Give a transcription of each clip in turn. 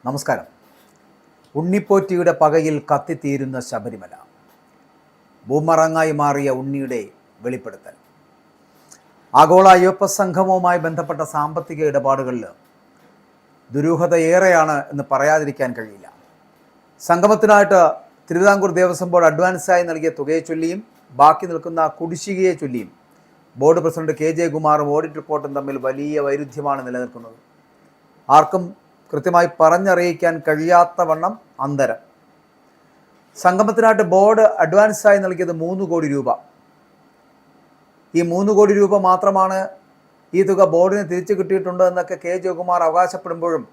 നമസ്കാരം. ഉണ്ണിപ്പോറ്റിയുടെ പകയിൽ കത്തിത്തീരുന്ന ശബരിമല, ബൂമറങ്ങായി മാറിയ ഉണ്ണിയുടെ വെളിപ്പെടുത്തൽ. ആഗോള അയ്യപ്പ സംഗമവുമായി ബന്ധപ്പെട്ട സാമ്പത്തിക ഇടപാടുകളിൽ ദുരൂഹത ഏറെയാണ് എന്ന് പറയാതിരിക്കാൻ കഴിയില്ല. സംഗമത്തിനായിട്ട് തിരുവിതാംകൂർ ദേവസ്വം ബോർഡ് അഡ്വാൻസായി നൽകിയ തുകയെ ചൊല്ലിയും ബാക്കി നിൽക്കുന്ന കുടിശ്ശികയെ ചൊല്ലിയും ബോർഡ് പ്രസിഡന്റ് KJ കുമാറും ഓഡിറ്റ് റിപ്പോർട്ടും തമ്മിൽ വലിയ വൈരുദ്ധ്യമാണ് നിലനിൽക്കുന്നത്. ആർക്കും കൃത്യമായി പറഞ്ഞറിയിക്കാൻ കഴിയാത്ത വണ്ണം അന്തരം. സംഗമത്തിനായിട്ട് ബോർഡ് അഡ്വാൻസായി നൽകിയത് 3 കോടി രൂപ. ഈ 3 കോടി രൂപ മാത്രമാണ് ഈ തുക ബോർഡിന് തിരിച്ചു കിട്ടിയിട്ടുണ്ട് എന്നൊക്കെ KJ കുമാർ അവകാശപ്പെടുമ്പോഴും,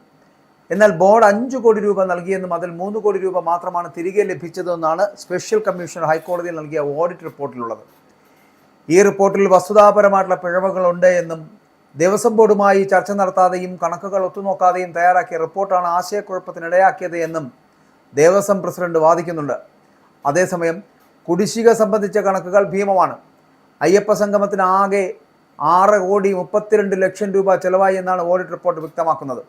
എന്നാൽ ബോർഡ് 5 കോടി രൂപ നൽകിയെന്നും അതിൽ 3 കോടി രൂപ മാത്രമാണ് തിരികെ ലഭിച്ചതെന്നാണ് സ്പെഷ്യൽ കമ്മീഷണർ ഹൈക്കോടതിയിൽ നൽകിയ ഓഡിറ്റ് റിപ്പോർട്ടിലുള്ളത്. ഈ റിപ്പോർട്ടിൽ വസ്തുതാപരമായിട്ടുള്ള പിഴവുകളുണ്ട് എന്നും ദേവസ്വം ബോർഡുമായി ചർച്ച നടത്താതെയും കണക്കുകൾ ഒത്തുനോക്കാതെയും തയ്യാറാക്കിയ റിപ്പോർട്ടാണ് ആശയക്കുഴപ്പത്തിനിടയാക്കിയത് എന്നും ദേവസ്വം പ്രസിഡന്റ് വാദിക്കുന്നുണ്ട്. അതേസമയം കുടിശ്ശിക സംബന്ധിച്ച കണക്കുകൾ ഭീമമാണ്. അയ്യപ്പ സംഗമത്തിന് ആകെ 6,32,00,000 രൂപ ചെലവായി എന്നാണ് ഓഡിറ്റ് റിപ്പോർട്ട് വ്യക്തമാക്കുന്നത്.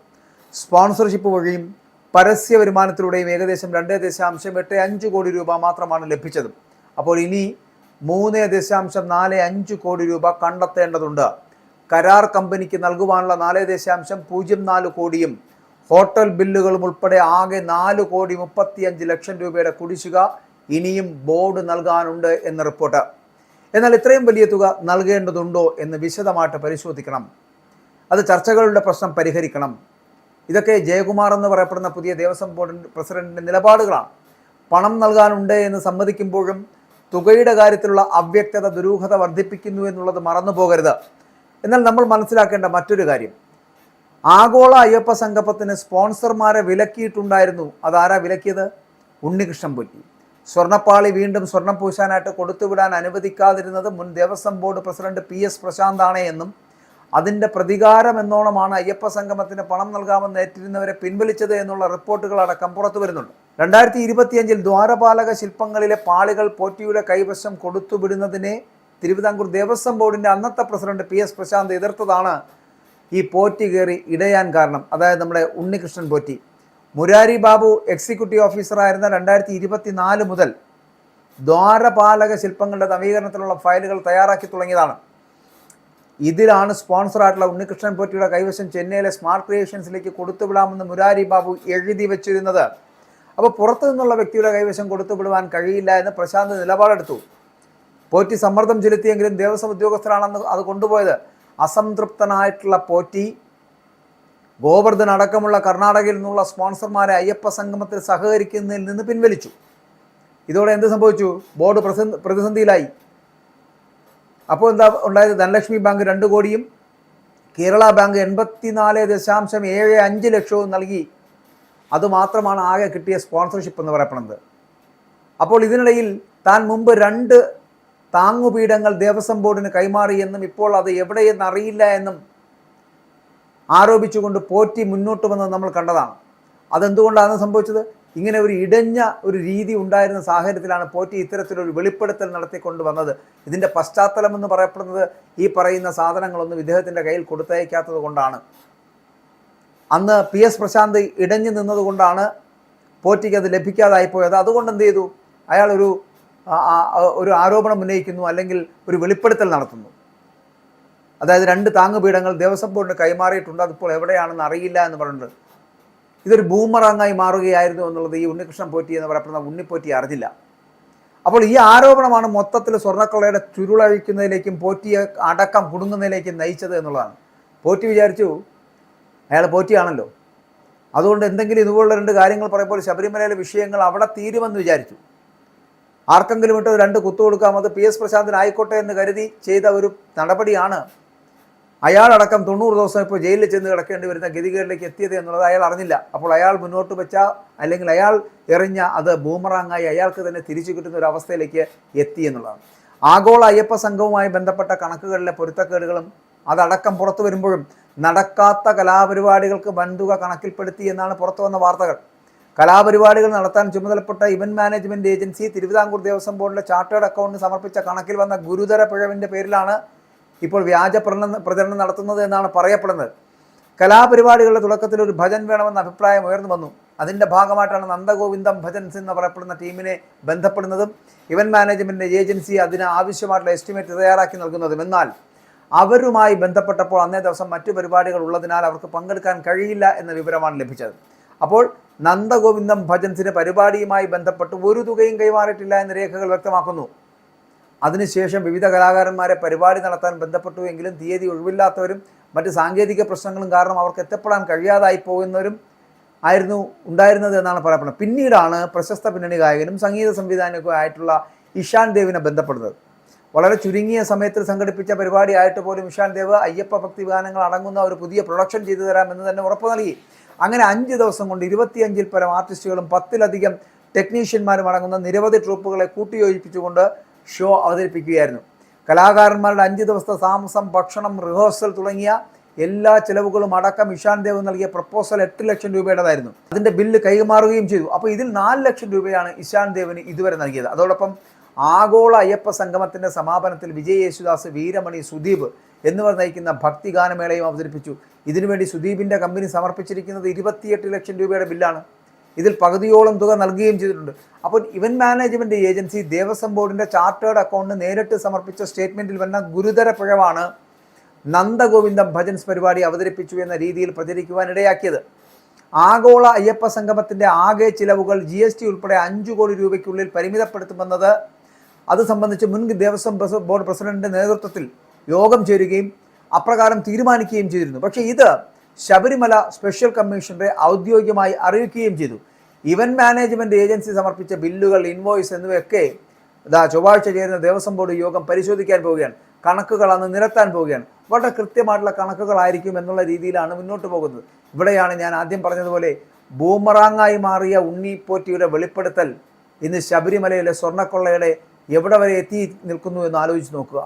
സ്പോൺസർഷിപ്പ് വഴിയും പരസ്യ വരുമാനത്തിലൂടെയും ഏകദേശം 2.85 കോടി രൂപ മാത്രമാണ് ലഭിച്ചത്. അപ്പോൾ ഇനി 3.45 കോടി രൂപ കണ്ടെത്തേണ്ടതുണ്ട്. കരാർ കമ്പനിക്ക് നൽകുവാനുള്ള 4.04 കോടിയും ഹോട്ടൽ ബില്ലുകളും ഉൾപ്പെടെ ആകെ 4,35,00,000 രൂപയുടെ കുടിശ്ശിക ഇനിയും ബോർഡ് നൽകാനുണ്ട് എന്ന റിപ്പോർട്ട്. എന്നാൽ ഇത്രയും വലിയ തുക നൽകേണ്ടതുണ്ടോ എന്ന് വിശദമായിട്ട് പരിശോധിക്കണം. അത് ചർച്ചകളുടെ പ്രശ്നം പരിഹരിക്കണം. ഇതൊക്കെ ജയകുമാർ എന്ന് പറയപ്പെടുന്ന പുതിയ ദേവസ്വം ബോർഡ് പ്രസിഡന്റിന്റെ നിലപാടുകളാണ്. പണം നൽകാനുണ്ട് എന്ന് സമ്മതിക്കുമ്പോഴും തുകയുടെ കാര്യത്തിലുള്ള അവ്യക്തത ദുരൂഹത വർദ്ധിപ്പിക്കുന്നു എന്നുള്ളത് മറന്നു പോകരുത്. എന്നാൽ നമ്മൾ മനസ്സിലാക്കേണ്ട മറ്റൊരു കാര്യം, ആഗോള അയ്യപ്പ സംഗമത്തിന് സ്പോൺസർമാരെ വിലക്കിയിട്ടുണ്ടായിരുന്നു. അതാരാ വിലക്കിയത്? ഉണ്ണികൃഷ്ണൻ പോറ്റി. സ്വർണ്ണപ്പാളി വീണ്ടും സ്വർണം പൂശാനായിട്ട് കൊടുത്തുവിടാൻ അനുവദിക്കാതിരുന്നത് മുൻ ദേവസ്വം ബോർഡ് പ്രസിഡന്റ് PS പ്രശാന്താണ് എന്നും അതിൻ്റെ പ്രതികാരം എന്നോണമാണ് അയ്യപ്പ സംഗമത്തിന് പണം നൽകാമെന്ന് ഏറ്റിരുന്നവരെ പിൻവലിച്ചത് എന്നുള്ള റിപ്പോർട്ടുകളടക്കം പുറത്തു വരുന്നുണ്ട്. 2025 ദ്വാരപാലക ശില്പങ്ങളിലെ പാളികൾ പോറ്റിയുടെ കൈവശം കൊടുത്തുവിടുന്നതിനെ തിരുവിതാംകൂർ ദേവസ്വം ബോർഡിൻ്റെ അന്നത്തെ പ്രസിഡന്റ് PS പ്രശാന്ത് എതിർത്തതാണ് ഈ പോറ്റി കയറി ഇടയാൻ കാരണം. അതായത് നമ്മുടെ ഉണ്ണികൃഷ്ണൻ പോറ്റി. മുരാരി ബാബു എക്സിക്യൂട്ടീവ് ഓഫീസറായിരുന്ന 2024 മുതൽ ദ്വാരപാലക ശില്പങ്ങളുടെ നവീകരണത്തിലുള്ള ഫയലുകൾ തയ്യാറാക്കി തുടങ്ങിയതാണ്. ഇതിലാണ് സ്പോൺസറായിട്ടുള്ള ഉണ്ണികൃഷ്ണൻ പോറ്റിയുടെ കൈവശം ചെന്നൈയിലെ സ്മാർട്ട് ക്രിയേഷൻസിലേക്ക് കൊടുത്തുവിടാമെന്ന് മുരാരി ബാബു എഴുതി വെച്ചിരുന്നത്. അപ്പോൾ പുറത്തു നിന്നുള്ള വ്യക്തിയുടെ കൈവശം കൊടുത്തുവിടുവാൻ കഴിയില്ല എന്ന് പ്രശാന്ത് നിലപാടെടുത്തു. പോറ്റി സമ്മർദ്ദം ചെലുത്തിയെങ്കിലും ദേവസ്വം ഉദ്യോഗസ്ഥരാണെന്ന് അത് കൊണ്ടുപോയത്. അസംതൃപ്തനായിട്ടുള്ള പോറ്റി ഗോവർദ്ധൻ അടക്കമുള്ള കർണാടകയിൽ നിന്നുള്ള സ്പോൺസർമാരെ അയ്യപ്പ സംഗമത്തിൽ സഹകരിക്കുന്നതിൽ നിന്ന് പിൻവലിച്ചു. ഇതോടെ എന്ത് സംഭവിച്ചു? ബോർഡ് പ്രതിസന്ധിയിലായി. അപ്പോൾ എന്താ ഉണ്ടായത്? ധനലക്ഷ്മി ബാങ്ക് 2 കോടിയും കേരള ബാങ്ക് 84.75 ലക്ഷവും നൽകി. അതുമാത്രമാണ് ആകെ കിട്ടിയ സ്പോൺസർഷിപ്പ് എന്ന് പറയപ്പെടുന്നത്. അപ്പോൾ ഇതിനിടയിൽ താൻ മുമ്പ് 2 താങ്ങുപീഠങ്ങൾ ദേവസ്വം ബോർഡിന് കൈമാറിയെന്നും ഇപ്പോൾ അത് എവിടെയെന്ന് അറിയില്ല എന്നും ആരോപിച്ചുകൊണ്ട് പോറ്റി മുന്നോട്ട് വന്നത് നമ്മൾ കണ്ടതാണ്. അതെന്തുകൊണ്ടാണ് സംഭവിച്ചത്? ഇങ്ങനെ ഒരു ഇടഞ്ഞ ഒരു രീതി ഉണ്ടായിരുന്ന സാഹചര്യത്തിലാണ് പോറ്റി ഇത്തരത്തിലൊരു വെളിപ്പെടുത്തൽ നടത്തിക്കൊണ്ട് വന്നത്. ഇതിൻ്റെ പശ്ചാത്തലം എന്ന് പറയപ്പെടുന്നത് ഈ പറയുന്ന സാധനങ്ങളൊന്നും ഇദ്ദേഹത്തിൻ്റെ കയ്യിൽ കൊടുത്തയക്കാത്തത് കൊണ്ടാണ്. അന്ന് PS പ്രശാന്ത് ഇടഞ്ഞു നിന്നതുകൊണ്ടാണ് പോറ്റിക്ക് അത് ലഭിക്കാതായിപ്പോയത്. അതുകൊണ്ട് എന്ത് ചെയ്തു? അയാൾ ഒരു ആരോപണം ഉന്നയിക്കുന്നു, അല്ലെങ്കിൽ ഒരു വെളിപ്പെടുത്തൽ നടത്തുന്നു. അതായത് 2 താങ്ങുപീഠങ്ങൾ ദേവസ്വം ബോർഡിന് കൈമാറിയിട്ടുണ്ട്, അതിപ്പോൾ എവിടെയാണെന്ന് അറിയില്ല എന്ന് പറഞ്ഞിട്ടുണ്ട്. ഇതൊരു ബൂമറാങ്ങായി മാറുകയായിരുന്നു എന്നുള്ളത് ഈ ഉണ്ണികൃഷ്ണൻ പോറ്റി എന്ന് പറയപ്പെടുന്ന ഉണ്ണിപ്പോറ്റി അറിഞ്ഞില്ല. അപ്പോൾ ഈ ആരോപണമാണ് മൊത്തത്തിൽ സ്വർണ്ണക്കൊള്ളയുടെ ചുരുളഴിക്കുന്നതിലേക്കും പോറ്റിയെ അടക്കം കുടുങ്ങുന്നതിലേക്കും നയിച്ചത് എന്നുള്ളതാണ്. പോറ്റി വിചാരിച്ചു അയാൾ പോറ്റിയാണല്ലോ, അതുകൊണ്ട് എന്തെങ്കിലും ഇതുപോലുള്ള 2 കാര്യങ്ങൾ പറയുമ്പോൾ ശബരിമലയിലെ വിഷയങ്ങൾ അവിടെ തീരുമെന്ന് വിചാരിച്ചു. ആർക്കെങ്കിലും ഇട്ട് 2 കുത്തു കൊടുക്കാം, അത് PS പ്രശാന്തിനായിക്കോട്ടെ എന്ന് കരുതി ചെയ്ത ഒരു നടപടിയാണ്. അയാളടക്കം 90 ദിവസം ഇപ്പോൾ ജയിലിൽ ചെന്ന് കിടക്കേണ്ടി വരുന്ന ഗതികേടിലേക്ക് എത്തിയത് എന്നുള്ളത് അയാൾ അറിഞ്ഞില്ല. അപ്പോൾ അയാൾ മുന്നോട്ട് വെച്ച, അല്ലെങ്കിൽ അയാൾ എറിഞ്ഞ അത് ബൂമറാങ്ങായി അയാൾക്ക് തന്നെ തിരിച്ചു കിട്ടുന്ന ഒരു അവസ്ഥയിലേക്ക് എത്തി എന്നുള്ളതാണ്. ആഗോള അയ്യപ്പ സംഘവുമായി ബന്ധപ്പെട്ട കണക്കുകളിലെ പൊരുത്തക്കേടുകളും അതടക്കം പുറത്തു വരുമ്പോഴും നടക്കാത്ത കലാപരിപാടികൾക്ക് വൻതുക കണക്കിൽപ്പെടുത്തി എന്നാണ് പുറത്തു വന്ന വാർത്തകൾ. കലാപരിപാടികൾ നടത്താൻ ചുമതലപ്പെട്ട event management agency Thiruvithamkoor Devaswom ബോർഡിലെ ചാർട്ടേഡ് അക്കൗണ്ടിന് സമർപ്പിച്ച കണക്കിൽ വന്ന ഗുരുതര പിഴവിൻ്റെ പേരിലാണ് ഇപ്പോൾ വ്യാജ പ്രചരണം നടത്തുന്നത് എന്നാണ് പറയപ്പെടുന്നത്. കലാപരിപാടികളുടെ തുടക്കത്തിൽ ഒരു ഭജൻ വേണമെന്ന അഭിപ്രായം ഉയർന്നു വന്നു. അതിൻ്റെ ഭാഗമായിട്ടാണ് നന്ദഗോവിന്ദം ഭജൻസ് എന്ന് പറയപ്പെടുന്ന ടീമിനെ ബന്ധപ്പെടുന്നതും ഇവന്റ് മാനേജ്മെൻറ്റ് ഏജൻസി അതിന് ആവശ്യമായിട്ടുള്ള എസ്റ്റിമേറ്റ് തയ്യാറാക്കി നൽകുന്നതും. എന്നാൽ അവരുമായി ബന്ധപ്പെട്ടപ്പോൾ അന്നേ ദിവസം മറ്റു പരിപാടികൾ ഉള്ളതിനാൽ അവർക്ക് പങ്കെടുക്കാൻ കഴിയില്ല എന്ന വിവരമാണ് ലഭിച്ചത്. അപ്പോൾ നന്ദഗോവിന്ദം ഭജൻസിന് പരിപാടിയുമായി ബന്ധപ്പെട്ട് ഒരു തുകയും കൈമാറിയിട്ടില്ല എന്ന് രേഖകൾ വ്യക്തമാക്കുന്നു. അതിനുശേഷം വിവിധ കലാകാരന്മാരെ പരിപാടി നടത്താൻ ബന്ധപ്പെട്ടു എങ്കിലും തീയതി ഒഴിവില്ലാത്തവരും മറ്റ് സാങ്കേതിക പ്രശ്നങ്ങളും കാരണം അവർക്ക് എത്തപ്പെടാൻ കഴിയാതായി പോകുന്നവരും ആയിരുന്നു ഉണ്ടായിരുന്നത് എന്നാണ് പറയപ്പെടുന്നത്. പിന്നീടാണ് പ്രശസ്ത പിന്നണി ഗായകനും സംഗീത സംവിധായകനും ആയിട്ടുള്ള ഇഷാൻ ദേവിനെ ബന്ധപ്പെടുന്നത്. വളരെ ചുരുങ്ങിയ സമയത്തിൽ സംഘടിപ്പിച്ച പരിപാടിയായിട്ട് പോലും ഇഷാൻ ദേവ് അയ്യപ്പ ഭക്തി ഗാനങ്ങൾ അടങ്ങുന്ന ഒരു പുതിയ പ്രൊഡക്ഷൻ ചെയ്തു തരാമെന്ന് തന്നെ ഉറപ്പ് നൽകി. അങ്ങനെ 5 ദിവസം കൊണ്ട് 25-ൽ പരം ആർട്ടിസ്റ്റുകളും 10-ലധികം ടെക്നീഷ്യന്മാരും അടങ്ങുന്ന നിരവധി ട്രൂപ്പുകളെ കൂട്ടിയോജിപ്പിച്ചുകൊണ്ട് ഷോ അവതരിപ്പിക്കുകയായിരുന്നു. കലാകാരന്മാരുടെ 5 ദിവസത്തെ താമസം, ഭക്ഷണം, റിഹേഴ്സൽ തുടങ്ങിയ എല്ലാ ചിലവുകളും അടക്കം ഇഷാൻ ദേവ് നൽകിയ പ്രപ്പോസൽ 8 ലക്ഷം രൂപയുടേതായിരുന്നു. അതിൻ്റെ ബില്ല് കൈമാറുകയും ചെയ്തു. അപ്പോൾ ഇതിൽ 4 ലക്ഷം രൂപയാണ് ഇഷാൻ ദേവിന് ഇതുവരെ നൽകിയത്. അതോടൊപ്പം ആഗോള അയ്യപ്പ സംഗമത്തിൻ്റെ സമാപനത്തിൽ വിജയ് യേശുദാസ്, വീരമണി, സുദീപ് എന്നിവർ നയിക്കുന്ന ഭക്തിഗാനമേളയും അവതരിപ്പിച്ചു. ഇതിനുവേണ്ടി സുദീപിൻ്റെ കമ്പനി സമർപ്പിച്ചിരിക്കുന്നത് 28 ലക്ഷം രൂപയുടെ ബില്ലാണ്. ഇതിൽ പകുതിയോളം തുക നൽകുകയും ചെയ്തിട്ടുണ്ട്. അപ്പോൾ ഇവന്റ് മാനേജ്മെൻറ്റ് ഏജൻസി ദേവസ്വം ബോർഡിൻ്റെ ചാർട്ടേഡ് അക്കൗണ്ടിന് നേരിട്ട് സമർപ്പിച്ച സ്റ്റേറ്റ്മെൻറ്റിൽ വന്ന ഗുരുതര പിഴവാണ് നന്ദഗോവിന്ദം ഭജൻസ് പരിപാടി അവതരിപ്പിച്ചു എന്ന രീതിയിൽ പ്രചരിക്കുവാനിടയാക്കിയത്. ആഗോള അയ്യപ്പ സംഗമത്തിൻ്റെ ആകെ ചിലവുകൾ GST ഉൾപ്പെടെ 5 കോടി രൂപയ്ക്കുള്ളിൽ പരിമിതപ്പെടുത്തുമെന്നത് അത് സംബന്ധിച്ച് മുൻ ദേവസ്വം ബോർഡ് പ്രസിഡന്റിൻ്റെ നേതൃത്വത്തിൽ യോഗം ചേരുകയും അപ്രകാരം തീരുമാനിക്കുകയും ചെയ്തിരുന്നു. പക്ഷേ ഇത് ശബരിമല സ്പെഷ്യൽ കമ്മീഷണറെ ഔദ്യോഗികമായി അറിയിക്കുകയും ചെയ്തു. ഇവന്റ് മാനേജ്മെൻറ്റ് ഏജൻസി സമർപ്പിച്ച ബില്ലുകൾ, ഇൻവോയ്സ് എന്നിവയൊക്കെ ചൊവ്വാഴ്ച ചേരുന്ന ദേവസ്വം ബോർഡ് യോഗം പരിശോധിക്കാൻ പോവുകയാണ്. കണക്കുകൾ അന്ന് നിരത്താൻ പോവുകയാണ്. വളരെ കൃത്യമായിട്ടുള്ള കണക്കുകളായിരിക്കും എന്നുള്ള രീതിയിലാണ് മുന്നോട്ട് പോകുന്നത്. ഇവിടെയാണ് ഞാൻ ആദ്യം പറഞ്ഞതുപോലെ ബൂമറാങ്ങായി മാറിയ ഉണ്ണിപ്പോറ്റിയുടെ വെളിപ്പെടുത്തൽ ഇന്ന് ശബരിമലയിലെ സ്വർണ്ണക്കൊള്ളയുടെ എവിടെ വരെ എത്തി നിൽക്കുന്നു എന്ന് ആലോചിച്ച് നോക്കുക.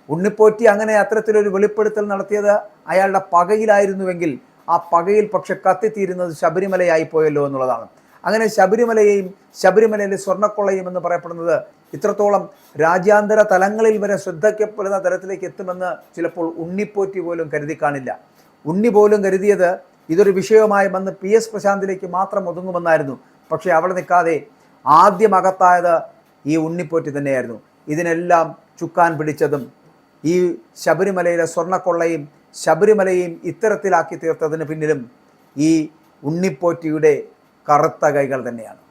ഉണ്ണിപ്പോറ്റി അങ്ങനെ അത്തരത്തിലൊരു വെളിപ്പെടുത്തൽ നടത്തിയത് അയാളുടെ പകയിലായിരുന്നുവെങ്കിൽ ആ പകയിൽ പക്ഷെ കത്തിത്തീരുന്നത് ശബരിമലയായി പോയല്ലോ എന്നുള്ളതാണ്. അങ്ങനെ ശബരിമലയിലെ സ്വർണ്ണക്കൊള്ളയും എന്ന് പറയപ്പെടുന്നത് ഇത്രത്തോളം രാജ്യാന്തര തലങ്ങളിൽ വരെ ശ്രദ്ധിക്കപ്പെടുന്ന തലത്തിലേക്ക് എത്തുമെന്ന് ചിലപ്പോൾ ഉണ്ണിപ്പോറ്റി പോലും കരുതി കാണില്ല. ഉണ്ണി പോലും കരുതിയത് ഇതൊരു വിഷയവുമായി വന്ന് PS പ്രശാന്തിലേക്ക് മാത്രം ഒതുങ്ങുമെന്നായിരുന്നു. പക്ഷേ അവിടെ നിൽക്കാതെ ആദ്യം അകത്തായത് ഈ ഉണ്ണിപ്പോറ്റി തന്നെയായിരുന്നു. ഇതിനെല്ലാം ചുക്കാൻ പിടിച്ചതും ഈ ശബരിമലയിലെ സ്വർണ്ണക്കൊള്ളയും ശബരിമലയും ഇത്തരത്തിലാക്കി തീർത്തതിന് പിന്നിലും ഈ ഉണ്ണിപ്പോറ്റിയുടെ കറുത്ത കൈകൾ തന്നെയാണ്.